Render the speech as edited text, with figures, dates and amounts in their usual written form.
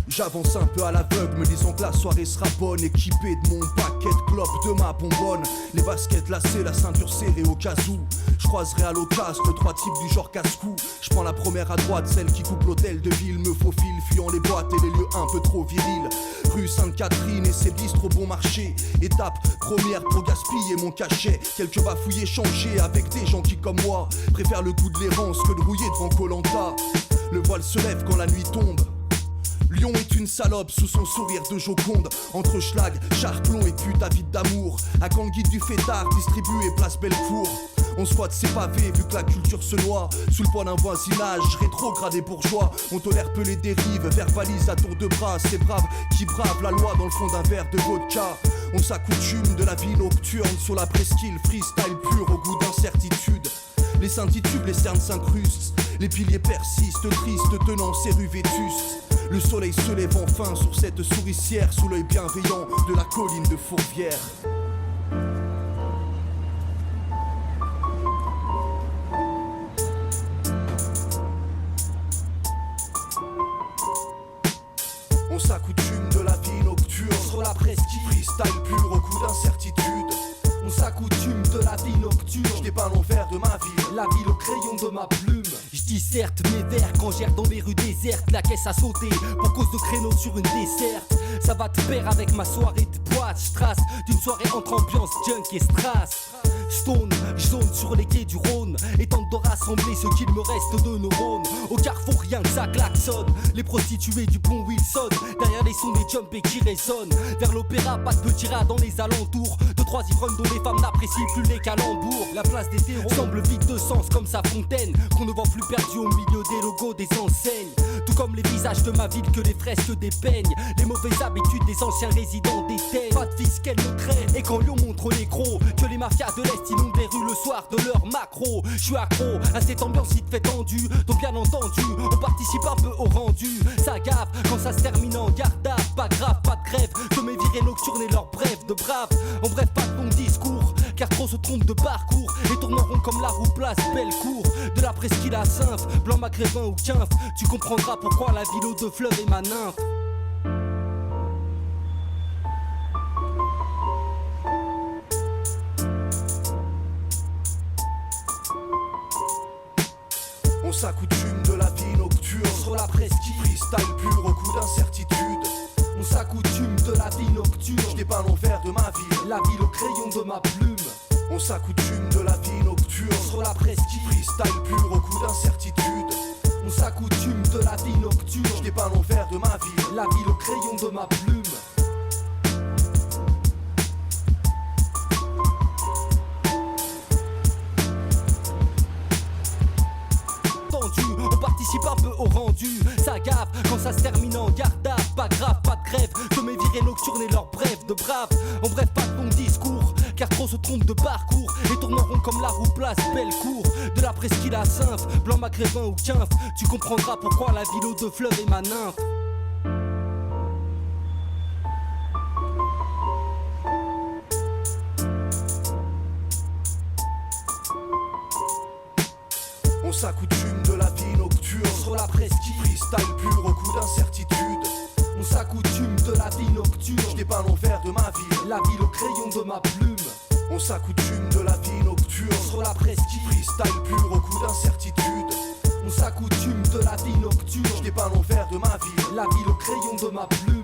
J'avance un peu à l'aveugle, me disant que la soirée sera bonne. Équipé de mon paquet de clopes, de ma bonbonne. Les baskets lacées, la ceinture serrée au cas où. Je croiserai à l'occasion de 3 types du genre casse-cou. Je prends la première à droite, celle qui coupe l'hôtel de ville. Me faufile, fuyant les boîtes et les lieux un peu trop virils. Rue Sainte-Catherine et ses bistrots bon marché. Étape première pour gaspiller mon cachet. Quelques bafouilles échangées avec des gens qui comme moi préfèrent le goût de l'errance que de rouiller devant Koh-Lanta. Le voile se lève quand la nuit tombe. Lyon est une salope sous son sourire de Joconde. Entre schlag, charclon et pute avide d'amour. À quand le guide du fêtard distribué place Bellecour. On squatte ses pavés vu que la culture se noie. Sous le poids d'un voisinage rétrogradé bourgeois. On tolère peu les dérives, verbalise à tour de bras. Ces braves qui bravent la loi dans le fond d'un verre de vodka. On s'accoutume de la vie nocturne sur la presqu'île. Freestyle pur au goût d'incertitude. Les scintitubes, les cernes s'incrustent. Les piliers persistent, tristes, tenant ces rues vétustes. Le soleil se lève enfin sur cette souricière. Sous l'œil bienveillant de la colline de Fourvière. On s'accoutume de la vie nocturne sur la presqu'île. Freestyle pur au goût d'incertitude. On s'accoutume de la vie nocturne. Je dépeins l'envers de ma ville. La ville au crayon de ma plume. Je disserte mes vers quand j'erre dans mes rues désertes. La caisse a sauté pour cause de créneaux sur une desserte. Ça va te pair avec ma soirée de boîte. J'trace d'une soirée entre ambiance junk et strass. Stone, jaune sur les quais du Rhône. Et tente de rassembler ce qu'il me reste de neurones. Au carrefour rien que ça klaxonne. Les prostituées du pont Wilson. Derrière les sons des jumpés qui résonnent. Vers l'opéra, pas de petits rats dans les alentours. 2-3 ivrognes dont les femmes n'apprécient plus les calembours. La place des terreaux semble vide de sens comme sa fontaine. Qu'on ne voit plus perdu au milieu des logos des enseignes. Tout comme les visages de ma ville que les fresques dépeignent. Les mauvaises habitudes des anciens résidents déteignent. Pas de fils qu'elle ne craignent. Et quand Lyon montre les crocs, que les mafias de l'Est inondent les rues le soir de leur macro. Je suis accro à cette ambiance qui te fait tendu. Donc bien entendu, on participe un peu au rendu. Ça gaffe quand ça se termine en garde à vue. Pas grave, pas de grève, que mes virées nocturnes et leurs brèves de braves. En bref, pas de bon discours, car trop se trompe de parcours. Et tournent en rond comme la roue place Bellecour. De la presqu'île à Symphe, Blanc Maghrébin ou Quinf. Tu comprendras pourquoi la ville aux 2 fleuves est ma nymphe. On s'accoutume de la vie nocturne sur la presqu'île. Freestyle pur au goût d'incertitude. On s'accoutume de la vie nocturne. Je dépeins l'envers de ma ville. La ville au crayon de ma plume. On s'accoutume de la vie nocturne sur la presqu'île. Freestyle pur au goût d'incertitude. On s'accoutume de la vie nocturne. Je dépeins l'envers de ma ville. La ville au crayon de ma plume. On participe un peu au rendu. Ça gaffe quand ça se termine en garde à vue. Pas grave, pas de grève, que mes virées nocturnes et leurs brèves de braves. En bref, pas de bon discours, car trop se trompe de parcours. Et tournent en rond comme la roue place Bellecour. De la presqu'île à Symphe, Blanc Maghrébin ou Quinf. Tu comprendras pourquoi la ville aux 2 fleuves est ma nymphe. On s'accoutume de la vie nocturne sur la presqu'île. Freestyle pur au goût d'incertitude. On s'accoutume de la vie nocturne. Je dépeins l'envers de ma ville. La ville au crayon de ma plume. On s'accoutume de la vie nocturne sur la presqu'île. Freestyle pur au goût d'incertitude. On s'accoutume de la vie nocturne. Je dépeins l'envers de ma ville. La ville au crayon de ma plume.